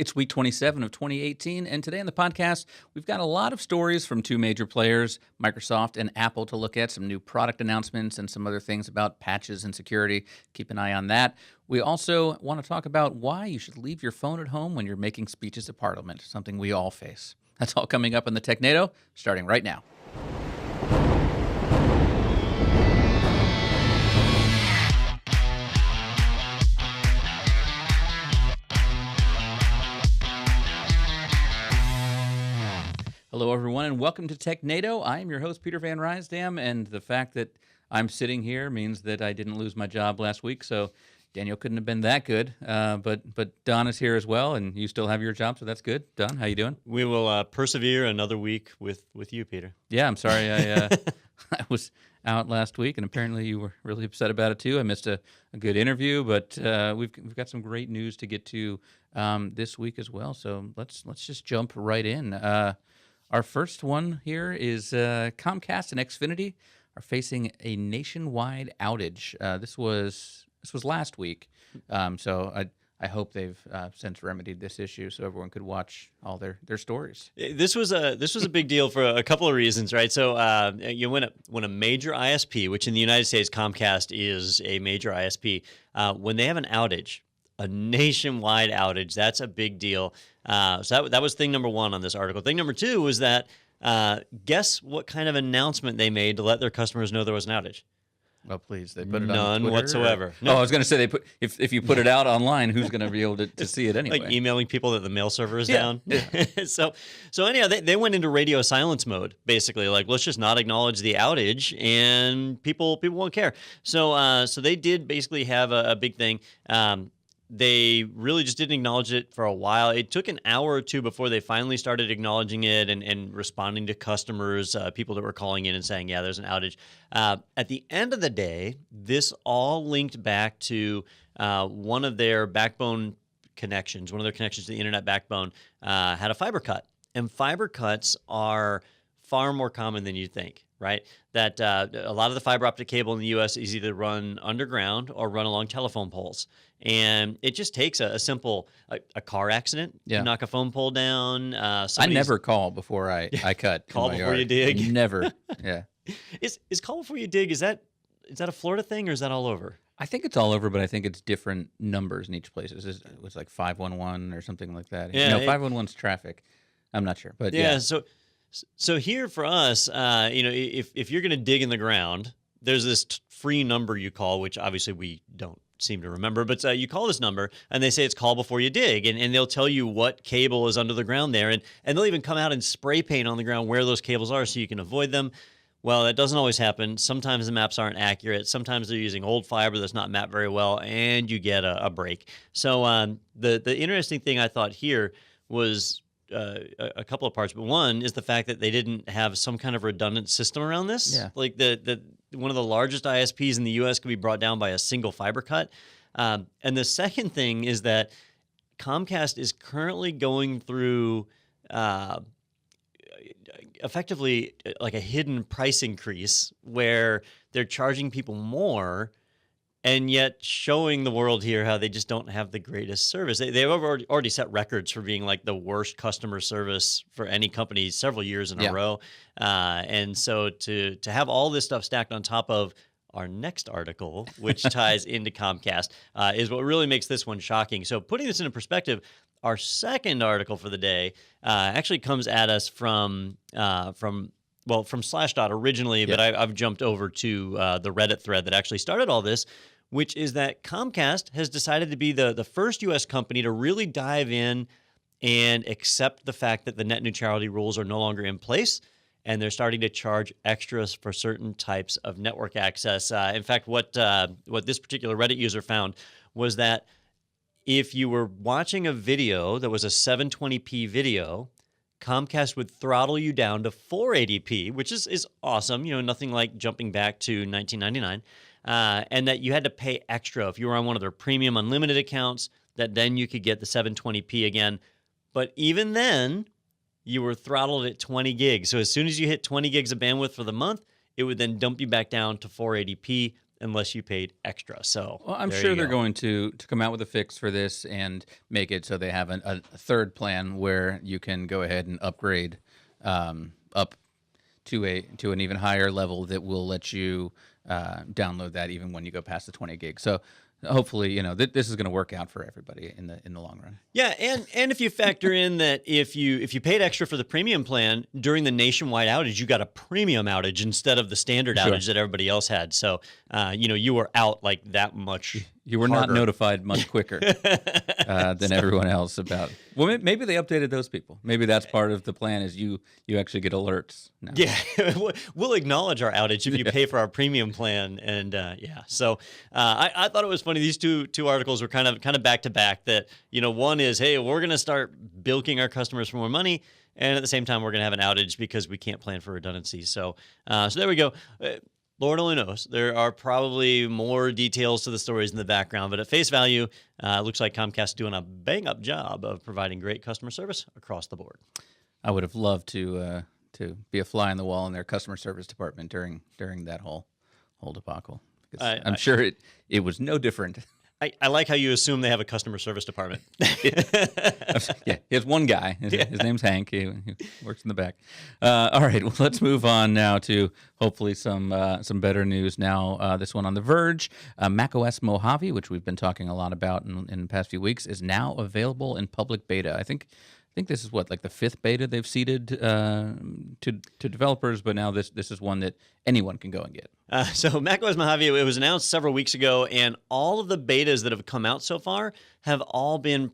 It's week 27 of 2018, and today on the podcast, we've got a lot of stories from two major players, Microsoft and Apple, to look at, some new product announcements and some other things about patches and security. Keep an eye on that. We also want to talk about why you should leave your phone at home when you're making speeches at Parliament, something we all face. That's all coming up in the Technado, starting right now. Hello, everyone, and welcome to Technado. I am your host, Peter Van Rysdam, and the fact that I'm sitting here means that I didn't lose my job last week, so Daniel couldn't have been that good. But Don is here as well, and you still have your job, so that's good. Don, how you doing? We will persevere another week with you, Peter. Yeah, I'm sorry I was out last week, and apparently you were really upset about it too. I missed a good interview, but we've got some great news to get to this week as well. So let's just jump right in. Our first one here is Comcast and Xfinity are facing a nationwide outage. This was last week, so I hope they've since remedied this issue so everyone could watch all their stories. This was a big deal for a couple of reasons, right? So when a major ISP, which in the United States Comcast is a major ISP, when they have an outage, a nationwide outage, that's a big deal. So that was thing number one on this article. Thing number two was that guess what kind of announcement they made to let their customers know there was an outage? Oh, please. They put it on Twitter whatsoever. No. Oh, I was going to say if you put it out online, who's going to be able to see it anyway? Like emailing people that the mail server is down. Yeah. So anyhow, they went into radio silence mode, basically. Like, let's just not acknowledge the outage, and people won't care. So they did basically have a big thing. They really just didn't acknowledge it for a while. It took an hour or two before they finally started acknowledging it and responding to customers, people that were calling in and saying, yeah, there's an outage. At the end of the day, this all linked back to one of their backbone connections. One of their connections to the internet backbone had a fiber cut. And fiber cuts are far more common than you think, right? That a lot of the fiber optic cable in the U.S. is either run underground or run along telephone poles. And it just takes a simple a car accident to knock a phone pole down. I never call before I cut. Call before you dig. Never. Yeah. Is call before you dig? Is that a Florida thing or is that all over? I think it's all over, but I think it's different numbers in each place. It was like 511 or something like that. Yeah, 511's traffic. I'm not sure, but yeah. So here for us, if you're going to dig in the ground, there's this free number you call, which obviously we don't seem to remember, but you call this number and they say it's call before you dig, and they'll tell you what cable is under the ground there, and they'll even come out and spray paint on the ground where those cables are so you can avoid them. Well, that doesn't always happen. Sometimes the maps aren't accurate. Sometimes they're using old fiber that's not mapped very well, and you get a break. So the interesting thing I thought here was a couple of parts, but one is the fact that they didn't have some kind of redundant system around this. Yeah. Like one of the largest ISPs in the U.S. could be brought down by a single fiber cut. And the second thing is that Comcast is currently going through effectively like a hidden price increase where they're charging people more and yet showing the world here how they just don't have the greatest service. They've already set records for being like the worst customer service for any company several years in a row. And so to have all this stuff stacked on top of our next article, which ties into Comcast, is what really makes this one shocking. So putting this into perspective, our second article for the day actually comes at us from Slashdot originally, but I've jumped over to the Reddit thread that actually started all this, which is that Comcast has decided to be the first U.S. company to really dive in and accept the fact that the net neutrality rules are no longer in place, and they're starting to charge extras for certain types of network access. In fact, what this particular Reddit user found was that if you were watching a video that was a 720p video, Comcast would throttle you down to 480p, which is awesome. Nothing like jumping back to 1999. And that you had to pay extra if you were on one of their premium unlimited accounts, that then you could get the 720p again. But even then, you were throttled at 20 gigs. So as soon as you hit 20 gigs of bandwidth for the month, it would then dump you back down to 480p. unless you paid extra. So Well, I'm there sure you they're go. going to come out with a fix for this and make it so they have a third plan where you can go ahead and upgrade up to an even higher level that will let you download that even when you go past the 20 gig. So hopefully, this is going to work out for everybody in the long run. Yeah, and if you factor in that if you paid extra for the premium plan during the nationwide outage, you got a premium outage instead of the standard outage that everybody else had. So you were out like that much. You were not harder. notified much quicker than everyone else about. Well, maybe they updated those people. Maybe that's part of the plan is you actually get alerts now. Yeah, we'll acknowledge our outage if you pay for our premium plan. And so I thought it was funny. These two articles were kind of back to back. That one is, hey, we're gonna start bilking our customers for more money, and at the same time we're gonna have an outage because we can't plan for redundancy. So there we go. Lord only knows. There are probably more details to the stories in the background, but at face value, it looks like Comcast is doing a bang-up job of providing great customer service across the board. I would have loved to be a fly on the wall in their customer service department during that whole debacle. I'm sure it was no different. I like how you assume they have a customer service department. Yeah, he has one guy. His name's Hank. He works in the back. All right, well, let's move on now to hopefully some better news. Now, this one on The Verge, macOS Mojave, which we've been talking a lot about in the past few weeks, is now available in public beta. I think this is like the 5th beta they've seeded to developers, but now this is one that anyone can go and get. So macOS Mojave, it was announced several weeks ago, and all of the betas that have come out so far have all been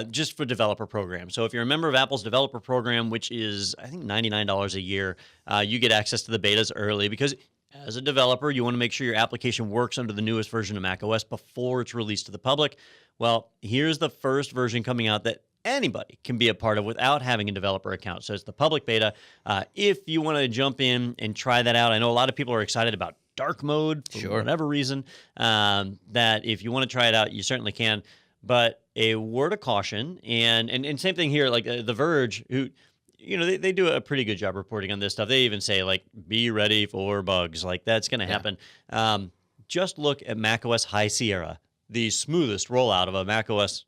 just for developer programs. So if you're a member of Apple's developer program, which is, I think, $99 a year, you get access to the betas early because as a developer, you want to make sure your application works under the newest version of macOS before it's released to the public. Well, here's the first version coming out that anybody can be a part of without having a developer account. So it's the public beta. If you want to jump in and try that out, I know a lot of people are excited about dark mode for whatever reason, that if you want to try it out, you certainly can. But a word of caution, and same thing here, like The Verge, who, they do a pretty good job reporting on this stuff. They even say, like, be ready for bugs. Like, that's going to happen. Just look at macOS High Sierra, the smoothest rollout of a macOS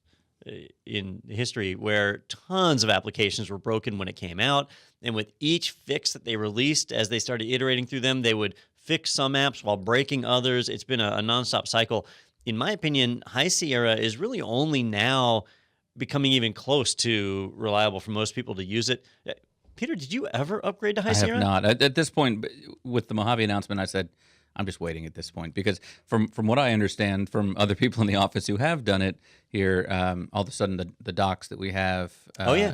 in history, where tons of applications were broken when it came out. And with each fix that they released, as they started iterating through them, they would fix some apps while breaking others. It's been a nonstop cycle. In my opinion, High Sierra is really only now becoming even close to reliable for most people to use it. Peter, did you ever upgrade to High Sierra? I have not. At this point, with the Mojave announcement, I said, I'm just waiting at this point because from what I understand from other people in the office who have done it here, all of a sudden the docks that we have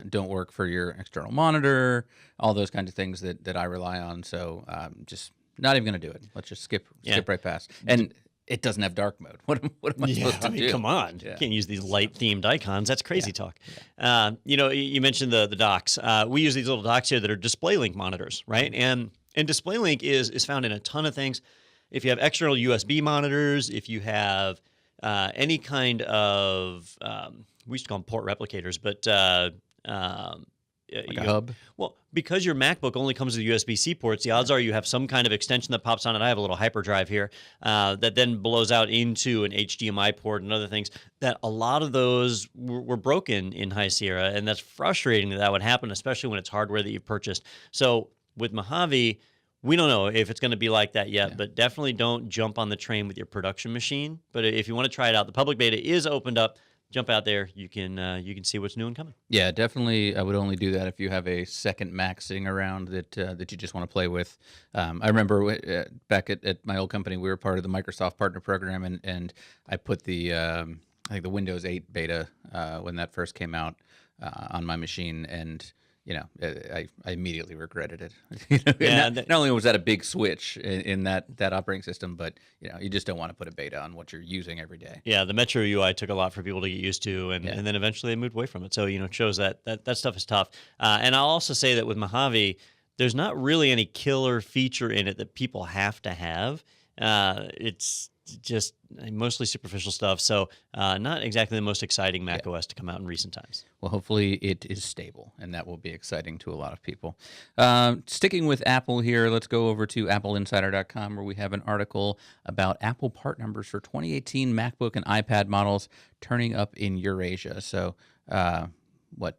don't work for your external monitor, all those kinds of things that I rely on. So just not even going to do it. Let's just skip right past. And it doesn't have dark mode. What am I supposed to do? Come on. Yeah. You can't use these light-themed icons. That's crazy talk. Yeah. You mentioned the docks. We use these little docks here that are DisplayLink monitors, right? And DisplayLink is found in a ton of things. If you have external USB monitors, if you have any kind of, we used to call them port replicators, but like a hub? Well, because your MacBook only comes with USB-C ports, the odds are you have some kind of extension that pops on it. I have a little hyperdrive here that then blows out into an HDMI port and other things. That a lot of those were broken in High Sierra, and that's frustrating that would happen, especially when it's hardware that you've purchased. So with Mojave, we don't know if it's going to be like that yet, but definitely don't jump on the train with your production machine. But if you want to try it out, the public beta is opened up. Jump out there. You can see what's new and coming. Yeah, definitely. I would only do that if you have a second Mac sitting around that you just want to play with. I remember back at my old company, we were part of the Microsoft Partner Program, and I put the I think the Windows 8 beta when that first came out on my machine, and I immediately regretted it. Not only was that a big switch in that operating system, but you just don't want to put a beta on what you're using every day. Yeah, the Metro UI took a lot for people to get used to, and then eventually they moved away from it. So it shows that stuff is tough. And I'll also say that with Mojave, there's not really any killer feature in it that people have to have. It's just mostly superficial stuff. So not exactly the most exciting Mac OS to come out in recent times. Well, hopefully it is stable, and that will be exciting to a lot of people. Sticking with Apple here, let's go over to appleinsider.com, where we have an article about Apple part numbers for 2018 MacBook and iPad models turning up in Eurasia. So,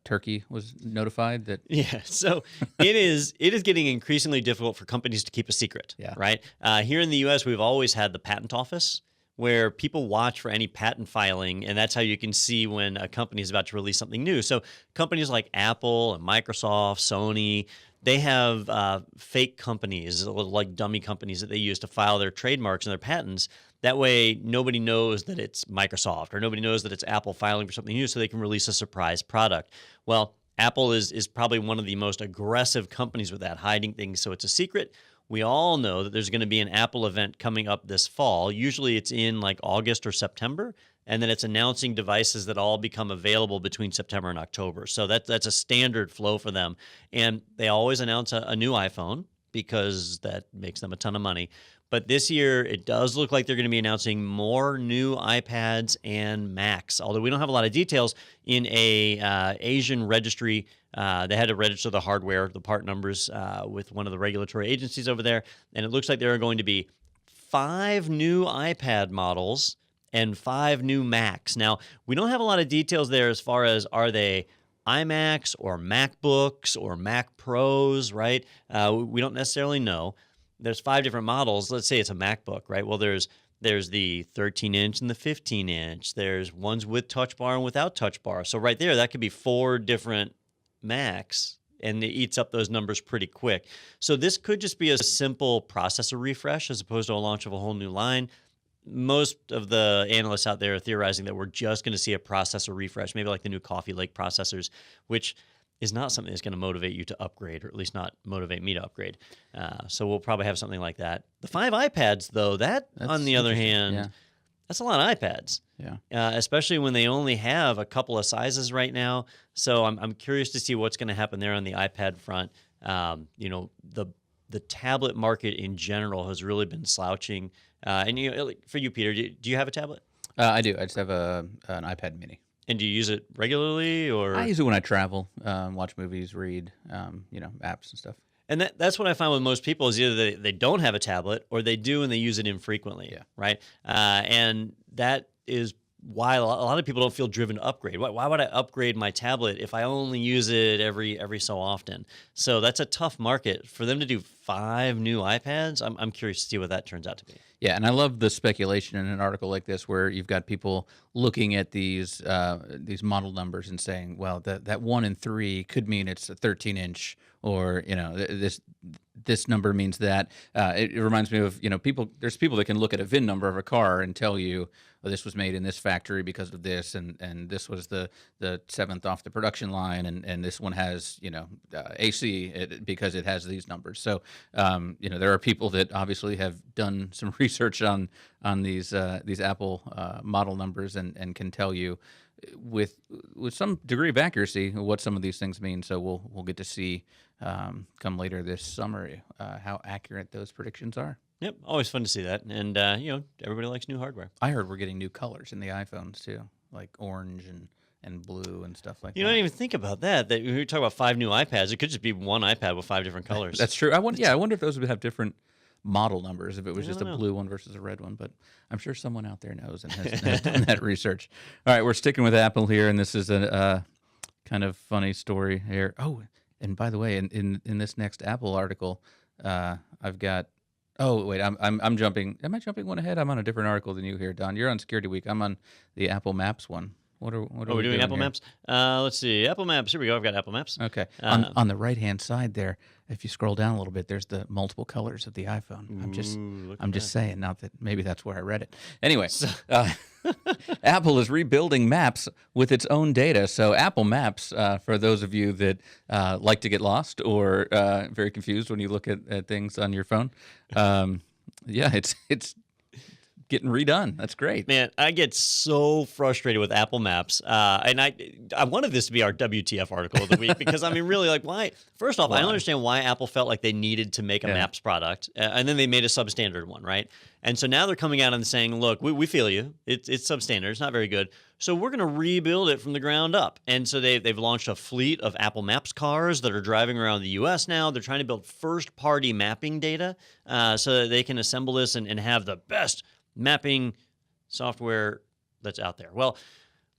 Turkey was notified that? Yeah, so it is getting increasingly difficult for companies to keep a secret, right? Here in the U.S., we've always had the patent office where people watch for any patent filing, and that's how you can see when a company is about to release something new. So companies like Apple and Microsoft, Sony, they have fake companies, like dummy companies that they use to file their trademarks and their patents. That way, nobody knows that it's Microsoft or nobody knows that it's Apple filing for something new, so they can release a surprise product. Well, Apple is probably one of the most aggressive companies with that, hiding things so it's a secret. We all know that there's going to be an Apple event coming up this fall. Usually it's in like August or September, and then it's announcing devices that all become available between September and October. So that's a standard flow for them. And they always announce a new iPhone because that makes them a ton of money. But this year, it does look like they're going to be announcing more new iPads and Macs. Although we don't have a lot of details, in a Asian registry, they had to register the hardware, the part numbers with one of the regulatory agencies over there. And it looks like there are going to be 5 new iPad models and 5 new Macs. Now, we don't have a lot of details there as far as are they iMacs or MacBooks or Mac Pros, right? We don't necessarily know. There's 5 different models. Let's say it's a MacBook, right? Well, there's the 13-inch and the 15-inch. There's ones with touch bar and without touch bar. So right there, that could be 4 different Macs, and it eats up those numbers pretty quick. So this could just be a simple processor refresh as opposed to a launch of a whole new line. Most of the analysts out there are theorizing that we're just going to see a processor refresh, maybe like the new Coffee Lake processors, which is not something that's going to motivate you to upgrade, or at least not motivate me to upgrade. So we'll probably have something like that. The 5 iPads, though, that's on the other hand, that's a lot of iPads. Yeah. Especially when they only have a couple of sizes right now. So I'm curious to see what's going to happen there on the iPad front. The tablet market in general has really been slouching. And for you, Peter, do you have a tablet? I do. I just have an iPad mini. And do you use it regularly, or? I use it when I travel, watch movies, read, apps and stuff. And that's what I find with most people is either they don't have a tablet or they do and they use it infrequently, right? And that is why a lot of people don't feel driven to upgrade. Why would I upgrade my tablet if I only use it every so often? So that's a tough market. For them to do 5 new iPads, I'm curious to see what that turns out to be. Yeah, and I love the speculation in an article like this where you've got people looking at these model numbers and saying, well, that 1 and 3 could mean it's a 13-inch, or this number means that. It reminds me of people. There's people that can look at a VIN number of a car and tell you, oh, this was made in this factory because of this, and this was the 7th off the production line, and this one has AC because it has these numbers. So there are people that obviously have done some research on these Apple model numbers and can tell you with some degree of accuracy what some of these things mean. So we'll get to see come later this summer how accurate those predictions are. Yep, always fun to see that. And everybody likes new hardware. I heard we're getting new colors in the iPhones too, like orange and blue and stuff like that. You don't even think about that. That when we talk about 5 new iPads, it could just be one iPad with 5 different colors. That's true. I wonder if those would have different model numbers if it was just a blue one versus a red one, but I'm sure someone out there knows and has done that research. All right, we're sticking with Apple here, and this is a kind of funny story here. Oh, and by the way, in this next Apple article, I've got. Oh wait, I'm jumping. Am I jumping one ahead? I'm on a different article than you here, Don. You're on Security Week. I'm on the Apple Maps one. What are we doing Apple here? Maps? Let's see. Apple Maps. Here we go. I've got Apple Maps. Okay. On the right-hand side there, if you scroll down a little bit, there's the multiple colors of the iPhone. I'm just saying, not that maybe that's where I read it. Anyway, Apple is rebuilding Maps with its own data. So Apple Maps, for those of you that like to get lost or very confused when you look at things on your phone, it's getting redone. That's great. Man, I get so frustrated with Apple Maps, and I wanted this to be our WTF article of the week because I mean, really, like, why? First off, I don't understand why Apple felt like they needed to make a Maps product, and then they made a substandard one, right? And so now they're coming out and saying, look, we feel you. It's substandard. It's not very good. So we're going to rebuild it from the ground up. And so they've launched a fleet of Apple Maps cars that are driving around the U.S. now. They're trying to build first-party mapping data so that they can assemble this and have the best mapping software that's out there. Well,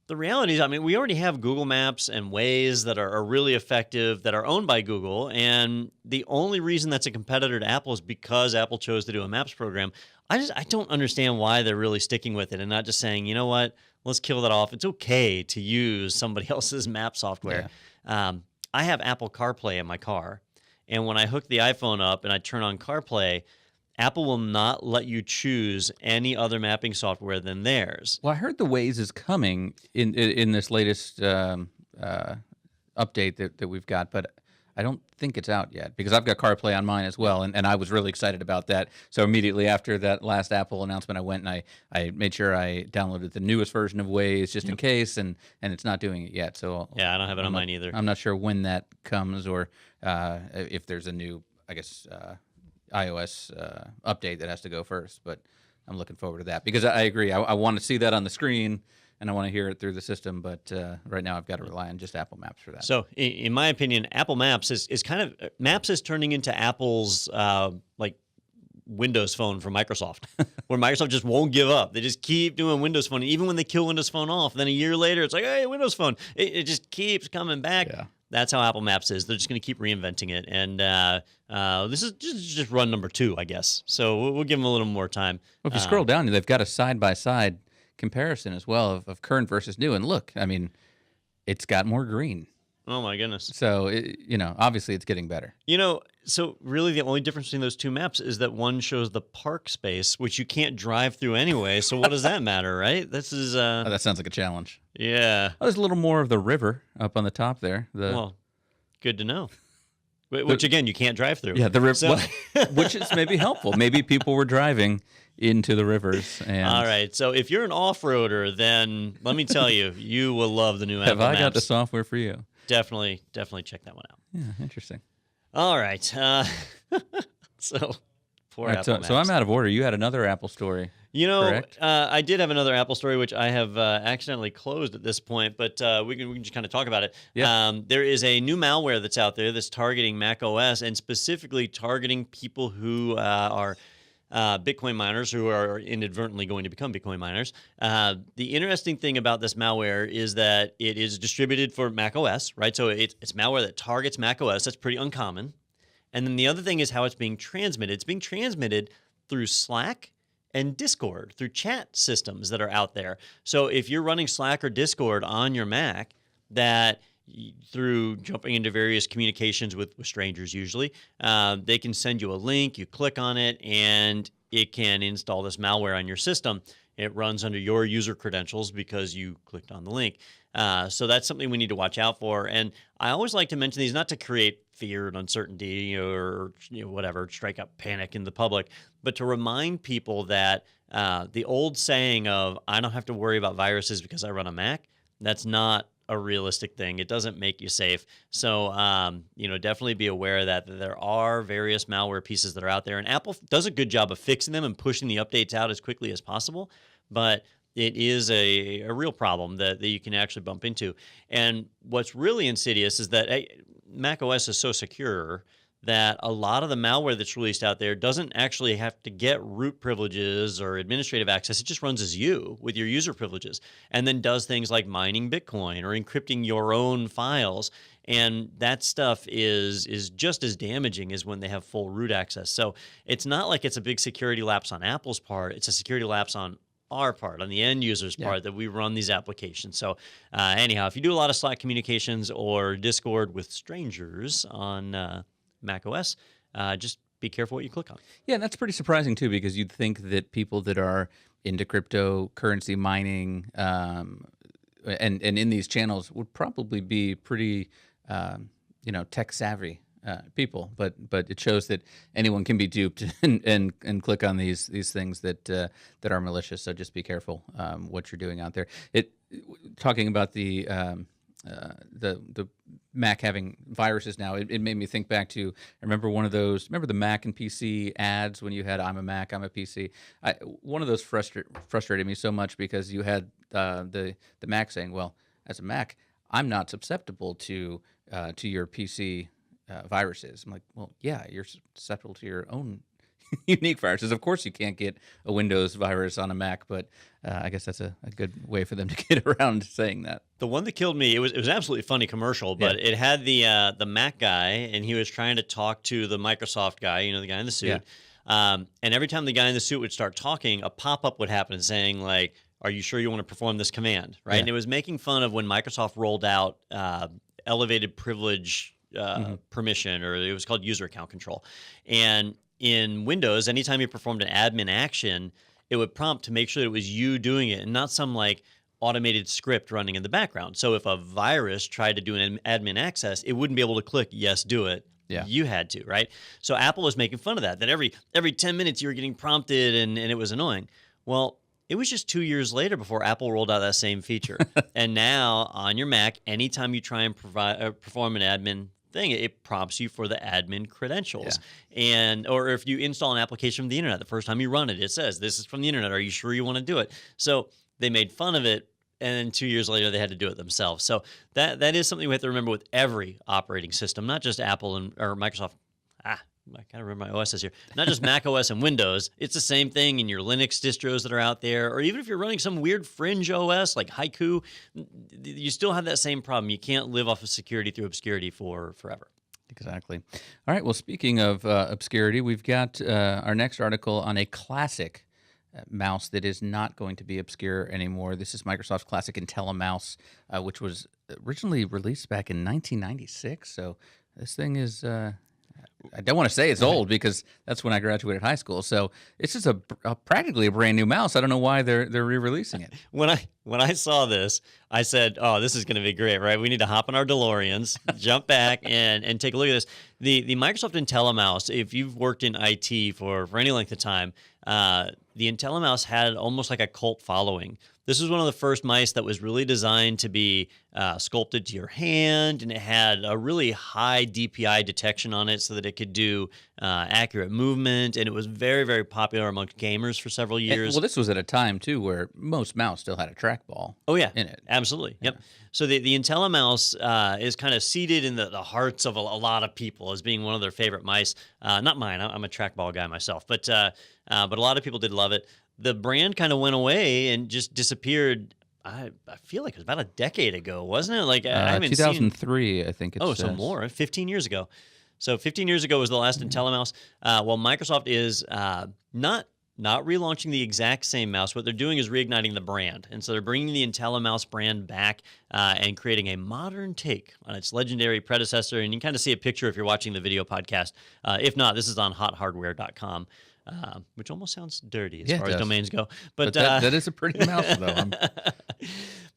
the reality is, I mean, we already have Google Maps and Waze that are really effective, that are owned by Google. And the only reason that's a competitor to Apple is because Apple chose to do a Maps program. I don't understand why they're really sticking with it and not just saying, you know what, let's kill that off. It's okay to use somebody else's map software. Yeah. I have Apple CarPlay in my car. And when I hook the iPhone up and I turn on CarPlay, Apple will not let you choose any other mapping software than theirs. Well, I heard the Waze is coming in this latest update that we've got, but I don't think it's out yet because I've got CarPlay on mine as well, and I was really excited about that. So immediately after that last Apple announcement, I went and I made sure I downloaded the newest version of Waze just in case, and it's not doing it yet. So yeah, I don't have it on mine either. I'm not sure when that comes or if there's a new, I guess, iOS update that has to go first, but I'm looking forward to that because I agree. I want to see that on the screen and I want to hear it through the system, but right now I've got to rely on just Apple Maps for that. So in my opinion, Apple Maps is kind of, Maps is turning into Apple's like Windows Phone for Microsoft, where Microsoft just won't give up. They just keep doing Windows Phone. Even when they kill Windows Phone off, then a year later, it's like, hey, Windows Phone. It just keeps coming back. Yeah. That's how Apple Maps is. They're just going to keep reinventing it. And this is just run number 2, I guess. So we'll give them a little more time. Well, if you scroll down, they've got a side-by-side comparison as well of current versus new. And look, I mean, it's got more green. Oh, my goodness. So, obviously it's getting better. So really the only difference between those two maps is that one shows the park space, which you can't drive through anyway. So what does that matter, right? This is... Oh, that sounds like a challenge. Yeah. Oh, there's a little more of the river up on the top there. Well, good to know. Which, again, you can't drive through. Yeah, the river, so. Which is maybe helpful. Maybe people were driving into the rivers. And all right. So if you're an off-roader, then let me tell you, you will love the new Apple Maps. Have I got the software for you? Definitely check that one out. Yeah, interesting. All right. So poor Apple Maps. So I'm out of order. You had another Apple story. Correct? I did have another Apple story, which I have accidentally closed at this point, but we can just kind of talk about it. Yeah. There is a new malware that's out there that's targeting Mac OS and specifically targeting people who are Bitcoin miners who are inadvertently going to become Bitcoin miners. The interesting thing about this malware is that it is distributed for Mac OS, right? So it's malware that targets Mac OS. That's pretty uncommon. And then the other thing is how it's being transmitted. It's being transmitted through Slack and Discord, through chat systems that are out there. So if you're running Slack or Discord on your Mac, that through jumping into various communications with strangers usually, they can send you a link, you click on it, and it can install this malware on your system. It runs under your user credentials because you clicked on the link. So that's something we need to watch out for. And I always like to mention these not to create fear and uncertainty or whatever, strike up panic in the public, but to remind people that the old saying of, I don't have to worry about viruses because I run a Mac, that's not a realistic thing. It doesn't make you safe. So, definitely be aware that there are various malware pieces that are out there, and Apple does a good job of fixing them and pushing the updates out as quickly as possible, but it is a real problem that you can actually bump into. And what's really insidious is that Mac OS is so secure that a lot of the malware that's released out there doesn't actually have to get root privileges or administrative access. It just runs as you with your user privileges and then does things like mining Bitcoin or encrypting your own files. And that stuff is just as damaging as when they have full root access. So it's not like it's a big security lapse on Apple's part. It's a security lapse on our part, on the end user's part, that we run these applications. So anyhow, if you do a lot of Slack communications or Discord with strangers on Mac OS, just be careful what you click on. Yeah, and that's pretty surprising too, because you'd think that people that are into cryptocurrency mining and in these channels would probably be pretty, tech savvy. people, but it shows that anyone can be duped and click on these things that are malicious. So just be careful what you're doing out there. Talking about the Mac having viruses now, it made me think back to, I remember one of those, remember the Mac and PC ads when you had "I'm a Mac, I'm a PC." One of those frustrated me so much because you had the Mac saying, "Well, as a Mac, I'm not susceptible to your PC viruses." I'm like, well, yeah, you're susceptible to your own unique viruses. Of course, you can't get a Windows virus on a Mac, but I guess that's a good way for them to get around saying that. The one that killed me, it was an absolutely funny commercial, but it had the Mac guy, and he was trying to talk to the Microsoft guy, the guy in the suit. Yeah. And every time the guy in the suit would start talking, a pop-up would happen saying, like, "Are you sure you want to perform this command?" Right? Yeah. And it was making fun of when Microsoft rolled out elevated privilege permission, or it was called user account control. And in Windows, anytime you performed an admin action, it would prompt to make sure that it was you doing it and not some like automated script running in the background. So if a virus tried to do an admin access, it wouldn't be able to click "yes, do it." Yeah. You had to, right? So Apple was making fun of that every 10 minutes you were getting prompted, and it was annoying. Well, it was just 2 years later before Apple rolled out that same feature. And now on your Mac, anytime you try and perform an admin thing, it prompts you for the admin credentials. Yeah. Or if you install an application from the internet, the first time you run it, it says, "This is from the internet. Are you sure you want to do it?" So they made fun of it, and then 2 years later, they had to do it themselves. So that is something we have to remember with every operating system, not just Apple or Microsoft. I can't remember my OSs here. Not just Mac OS and Windows. It's the same thing in your Linux distros that are out there, or even if you're running some weird fringe OS like Haiku, you still have that same problem. You can't live off of security through obscurity forever. Exactly. All right. Well, speaking of obscurity, we've got our next article on a classic mouse that is not going to be obscure anymore. This is Microsoft's classic Intellimouse, which was originally released back in 1996. So this thing is... I don't want to say it's old because that's when I graduated high school. So it's just practically a brand new mouse. I don't know why they're re-releasing it. When I saw this, I said, "Oh, this is going to be great, right? We need to hop on our DeLoreans, jump back, and take a look at this." The Microsoft Intellimouse, if you've worked in IT for any length of time, the Intellimouse had almost like a cult following. This was one of the first mice that was really designed to be sculpted to your hand, and it had a really high DPI detection on it so that it could do accurate movement, and it was very, very popular amongst gamers for several years. Well, this was at a time, too, where most mouse still had a trackball in it. Absolutely. Yep. So the Intellimouse is kind of seated in the hearts of a lot of people as being one of their favorite mice. Not mine. I'm a trackball guy myself, but a lot of people did love it. The brand kind of went away and just disappeared. I feel like it was about a decade ago, wasn't it? Like I haven't 2003, I think. So more, 15 years ago. So 15 years ago was the last Intellimouse. Well, Microsoft is not relaunching the exact same mouse. What they're doing is reigniting the brand, and so they're bringing the Intellimouse brand back and creating a modern take on its legendary predecessor. And you can kind of see a picture if you're watching the video podcast. If not, this is on hothardware.com. Which almost sounds dirty as far as domains go, but that is a pretty mouse, though.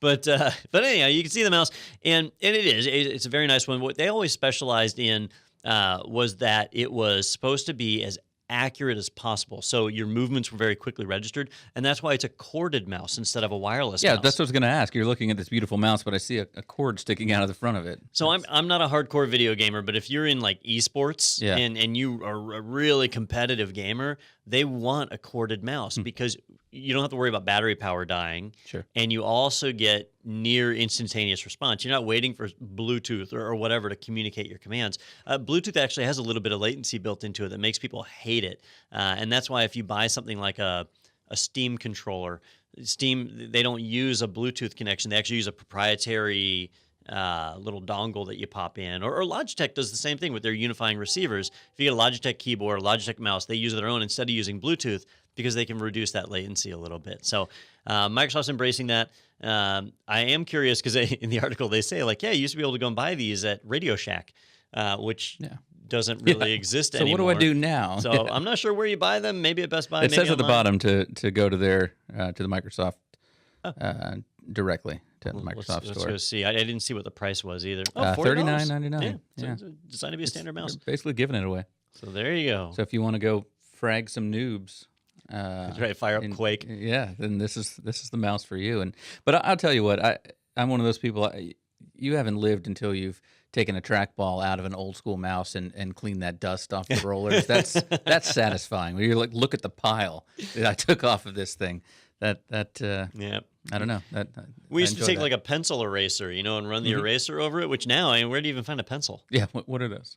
But anyhow, you can see the mouse, and it's a very nice one. What they always specialized in was that it was supposed to be as accurate as possible, so your movements were very quickly registered, and that's why it's a corded mouse instead of a wireless mouse. That's what I was going to ask. You're looking at this beautiful mouse, but I see a cord sticking out of the front of it. So I'm not a hardcore video gamer, but if you're in like esports and you are a really competitive gamer, they want a corded mouse because you don't have to worry about battery power dying. Sure. And you also get near instantaneous response. You're not waiting for Bluetooth or whatever to communicate your commands. Bluetooth actually has a little bit of latency built into it that makes people hate it. And that's why if you buy something like a Steam controller, they don't use a Bluetooth connection. They actually use a proprietary little dongle that you pop in. Or Logitech does the same thing with their unifying receivers. If you get a Logitech keyboard, a Logitech mouse, they use their own instead of using Bluetooth because they can reduce that latency a little bit. So Microsoft's embracing that. I am curious because in the article they say, like, you used to be able to go and buy these at Radio Shack, which doesn't really exist anymore. So what do I do now? So I'm not sure where you buy them. Maybe at Best Buy. It says at the bottom to go to their to the Microsoft directly to the Let's Microsoft Store. go see. I didn't see what the price was either. Oh, $39.99. Yeah, so it's designed to be a standard mouse. They're basically giving it away. So there you go. So if you want to go frag some noobs, That's right. Fire up Quake. Yeah, then this is the mouse for you. But I'll tell you what, I'm one of those people. You haven't lived until you've taken a trackball out of an old school mouse and cleaned that dust off the rollers. That's satisfying. When you're like, look at the pile that I took off of this thing. Yeah. I don't know. We used to take like a pencil eraser, and run the eraser over it. Which now, where do you even find a pencil? Yeah. What are those?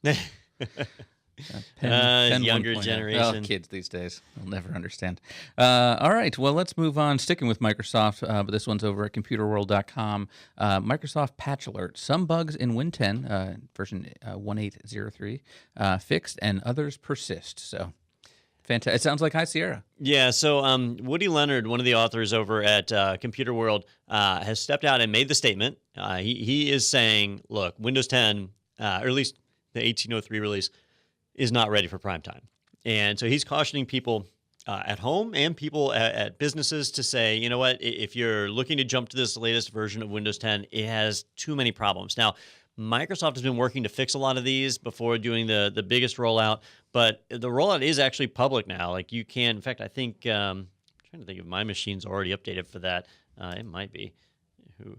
Younger 1.0. generation. Oh, kids these days. They'll never understand. All right. Well, let's move on. Sticking with Microsoft, but this one's over at computerworld.com. Microsoft patch alert. Some bugs in Win 10, version 1803, fixed, and others persist. So, fantastic. It sounds like High Sierra. Yeah. So Woody Leonard, one of the authors over at Computer World, has stepped out and made the statement. He is saying, look, Windows 10, or at least the 1803 release, is not ready for prime time. And so he's cautioning people at home and people at businesses to say, you know what, if you're looking to jump to this latest version of Windows 10, it has too many problems. Now, Microsoft has been working to fix a lot of these before doing the biggest rollout, but the rollout is actually public now. Like you can, in fact, I think, I'm trying to think if my machine's already updated for that. It might be.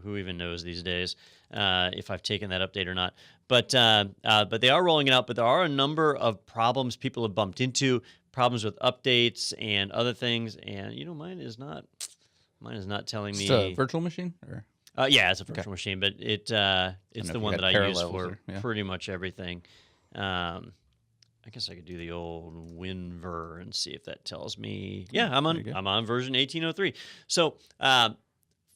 Who even knows these days if I've taken that update or not? But they are rolling it out. But there are a number of problems people have bumped into, problems with updates and other things. And mine is not telling me. It's a virtual machine, or yeah, it's a virtual machine, but it's the one that I use for pretty much everything. I guess I could do the old WinVer and see if that tells me. Yeah, I'm on version 1803. So.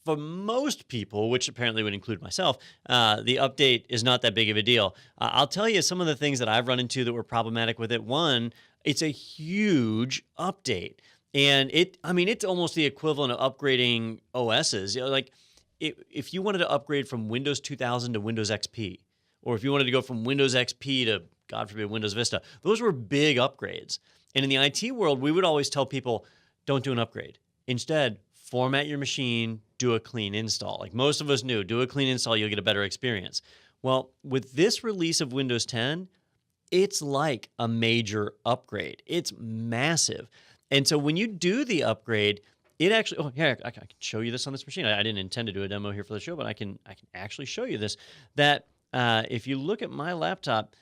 For most people, which apparently would include myself, the update is not that big of a deal. I'll tell you some of the things that I've run into that were problematic with it. One, it's a huge update. And it's almost the equivalent of upgrading OSs. Like if you wanted to upgrade from Windows 2000 to Windows XP, or if you wanted to go from Windows XP to, God forbid, Windows Vista, those were big upgrades. And in the IT world, we would always tell people, don't do an upgrade. Instead, format your machine, do a clean install. Like most of us knew, do a clean install, you'll get a better experience. Well, with this release of Windows 10, it's like a major upgrade. It's massive. And so when you do the upgrade, it actually, I can show you this on this machine. I didn't intend to do a demo here for the show, but I can actually show you this. That if you look at my laptop,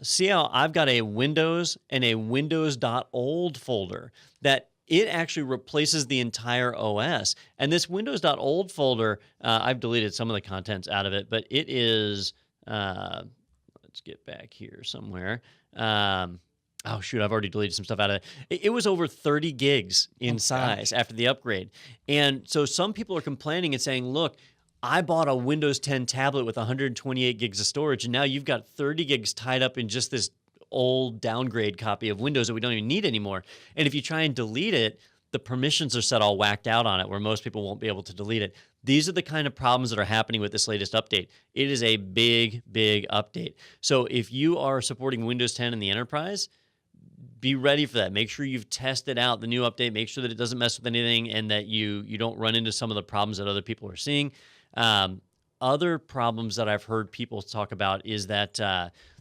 see how I've got a Windows and a Windows.old folder that it actually replaces the entire OS. And this Windows.old folder, I've deleted some of the contents out of it, but it is, let's get back here somewhere. Oh, shoot, I've already deleted some stuff out of it. It was over 30 gigs in size after the upgrade. And so some people are complaining and saying, look, I bought a Windows 10 tablet with 128 gigs of storage, and now you've got 30 gigs tied up in just this old downgrade copy of Windows that we don't even need anymore. And if you try and delete it, the permissions are set all whacked out on it where most people won't be able to delete it. These are the kind of problems that are happening with this latest update. It is a big, big update. So if you are supporting Windows 10 in the enterprise, be ready for that. Make sure you've tested out the new update. Make sure that it doesn't mess with anything and that you don't run into some of the problems that other people are seeing. Other problems that I've heard people talk about is that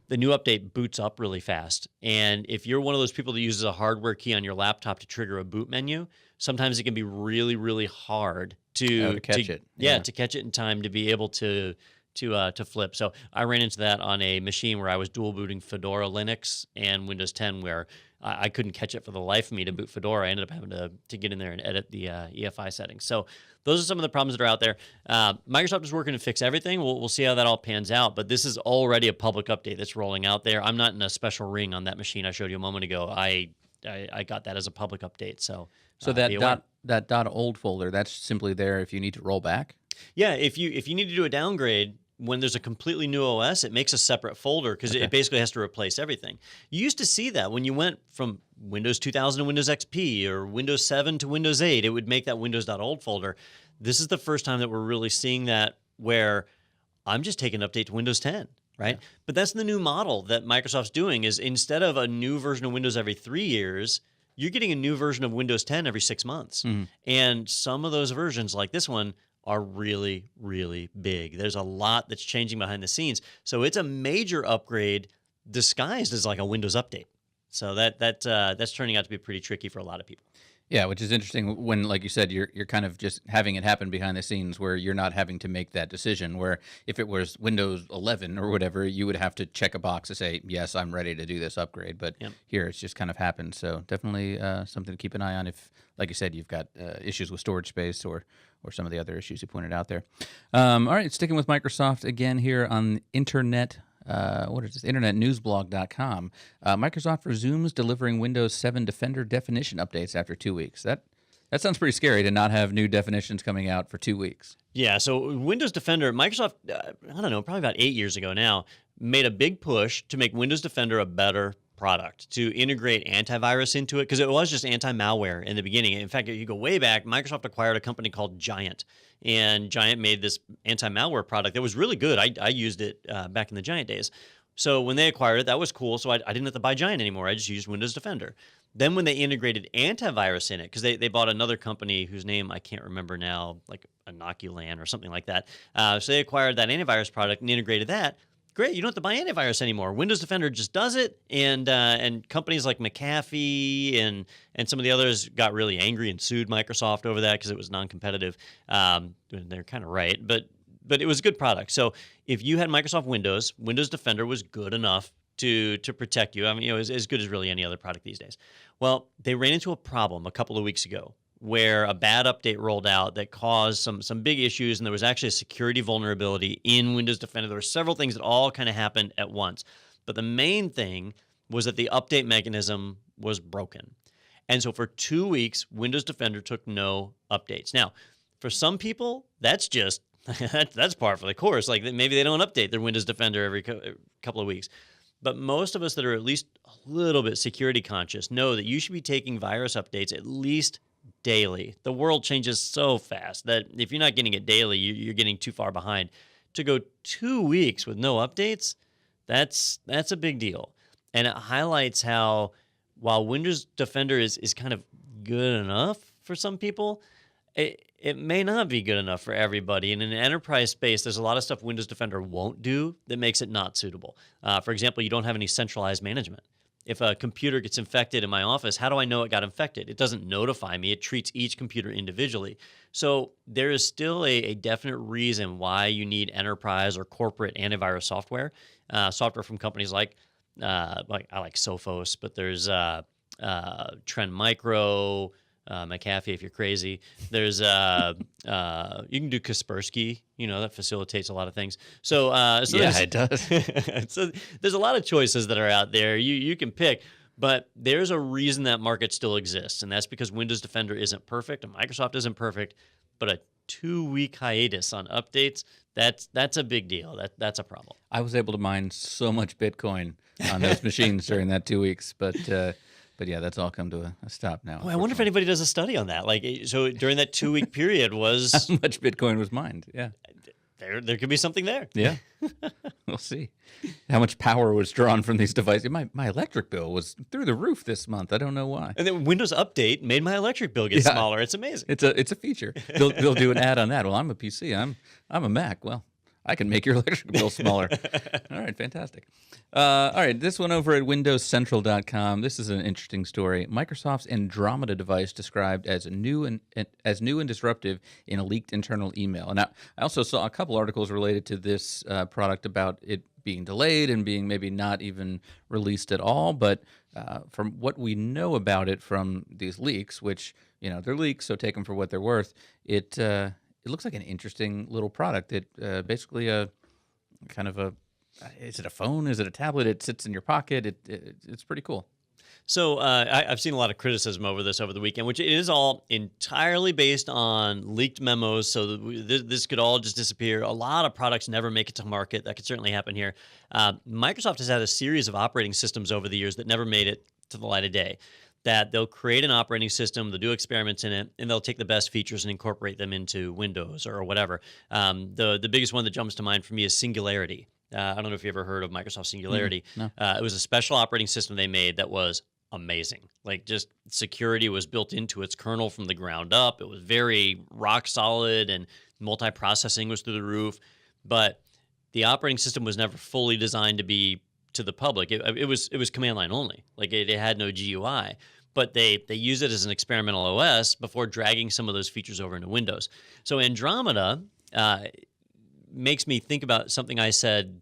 the new update boots up really fast. And if you're one of those people that uses a hardware key on your laptop to trigger a boot menu, sometimes it can be really, really hard to catch it. Yeah, to catch it in time to be able to flip. So I ran into that on a machine where I was dual booting Fedora Linux and Windows 10, where I couldn't catch it for the life of me to boot Fedora. I ended up having to get in there and edit the EFI settings. So those are some of the problems that are out there. Microsoft is working to fix everything. We'll see how that all pans out. But this is already a public update that's rolling out there. I'm not in a special ring on that machine I showed you a moment ago. I got that as a public update. So that .old folder, that's simply there if you need to roll back? Yeah, if you need to do a downgrade, when there's a completely new OS, it makes a separate folder because it basically has to replace everything. You used to see that when you went from Windows 2000 to Windows XP or Windows 7 to Windows 8, it would make that Windows.old folder. This is the first time that we're really seeing that where I'm just taking an update to Windows 10, right? Yeah. But that's the new model that Microsoft's doing is instead of a new version of Windows every 3 years, you're getting a new version of Windows 10 every 6 months. Mm-hmm. And some of those versions, like this one, are really, really big. There's a lot that's changing behind the scenes. So it's a major upgrade disguised as like a Windows update. So that's turning out to be pretty tricky for a lot of people. Yeah, which is interesting when, like you said, you're kind of just having it happen behind the scenes where you're not having to make that decision. Where if it was Windows 11 or whatever, you would have to check a box to say, yes, I'm ready to do this upgrade. But here it's just kind of happened. So definitely something to keep an eye on if, like you said, you've got issues with storage space or some of the other issues you pointed out there. All right, sticking with Microsoft again here on Internet. What is this? InternetNewsBlog.com. Microsoft resumes delivering Windows 7 Defender definition updates after 2 weeks. That sounds pretty scary to not have new definitions coming out for 2 weeks. Yeah, so Windows Defender, Microsoft, I don't know, probably about 8 years ago now, made a big push to make Windows Defender a better product, to integrate antivirus into it, because it was just anti-malware in the beginning. In fact, if you go way back, Microsoft acquired a company called Giant, and Giant made this anti-malware product that was really good. I used it back in the Giant days. So when they acquired it, that was cool. So I didn't have to buy Giant anymore. I just used Windows Defender. Then when they integrated antivirus in it, because they bought another company whose name I can't remember now, like Inoculan or something like that. So they acquired that antivirus product and integrated that. Great, you don't have to buy antivirus anymore. Windows Defender just does it, and companies like McAfee and some of the others got really angry and sued Microsoft over that because it was non-competitive. They're kind of right, but it was a good product. So if you had Microsoft Windows, Windows Defender was good enough to protect you. I mean, as good as really any other product these days. Well, they ran into a problem a couple of weeks ago where a bad update rolled out that caused some big issues, and there was actually a security vulnerability in Windows Defender. There were several things that all kind of happened at once. But the main thing was that the update mechanism was broken. And so for 2 weeks, Windows Defender took no updates. Now, for some people, that's just that's par for the course. Like maybe they don't update their Windows Defender every couple of weeks. But most of us that are at least a little bit security conscious know that you should be taking virus updates at least daily. The world changes so fast that if you're not getting it daily, you're getting too far behind. To go 2 weeks with no updates, that's a big deal. And it highlights how while Windows Defender is kind of good enough for some people, it may not be good enough for everybody. And in an enterprise space, there's a lot of stuff Windows Defender won't do that makes it not suitable. For example, you don't have any centralized management. If a computer gets infected in my office, how do I know it got infected? It doesn't notify me. It treats each computer individually. So there is still a definite reason why you need enterprise or corporate antivirus software. Software from companies like I like Sophos, but there's Trend Micro, McAfee if you're crazy. There's you can do Kaspersky, that facilitates a lot of things. So yeah, it does. So there's a lot of choices that are out there. You can pick, but there's a reason that market still exists, and that's because Windows Defender isn't perfect and Microsoft isn't perfect. But a 2-week hiatus on updates, that's a big deal. That's a problem. I was able to mine so much Bitcoin on those machines during that 2 weeks, but yeah, that's all come to a stop now. Well, I wonder if anybody does a study on that. Like, so during that 2-week period was how much Bitcoin was mined? Yeah, there could be something there. Yeah, we'll see how much power was drawn from these devices. My electric bill was through the roof this month. I don't know why. And then Windows Update made my electric bill get smaller. It's amazing. It's a feature. They'll do an ad on that. Well, I'm a PC. I'm a Mac. Well, I can make your electric bill smaller. All right, fantastic. All right, this one over at WindowsCentral.com. This is an interesting story. Microsoft's Andromeda device described as new and disruptive in a leaked internal email. And I also saw a couple articles related to this product about it being delayed and being maybe not even released at all. But from what we know about it from these leaks, which they're leaks, so take them for what they're worth. It looks like an interesting little product. It basically a kind of is it a phone? Is it a tablet? It sits in your pocket. It's pretty cool. So I've seen a lot of criticism over this over the weekend, which it is all entirely based on leaked memos. So this could all just disappear. A lot of products never make it to market. That could certainly happen here. Microsoft has had a series of operating systems over the years that never made it to the light of day. That they'll create an operating system, they'll do experiments in it, and they'll take the best features and incorporate them into Windows or whatever. The biggest one that jumps to mind for me is Singularity. I don't know if you ever heard of Microsoft Singularity. No. It was a special operating system they made that was amazing. Like, just security was built into its kernel from the ground up. It was very rock solid, and multiprocessing was through the roof. But the operating system was never fully designed to be to the public. It was command line only. Like, it had no GUI. But they used it as an experimental OS before dragging some of those features over into Windows. So Andromeda makes me think about something I said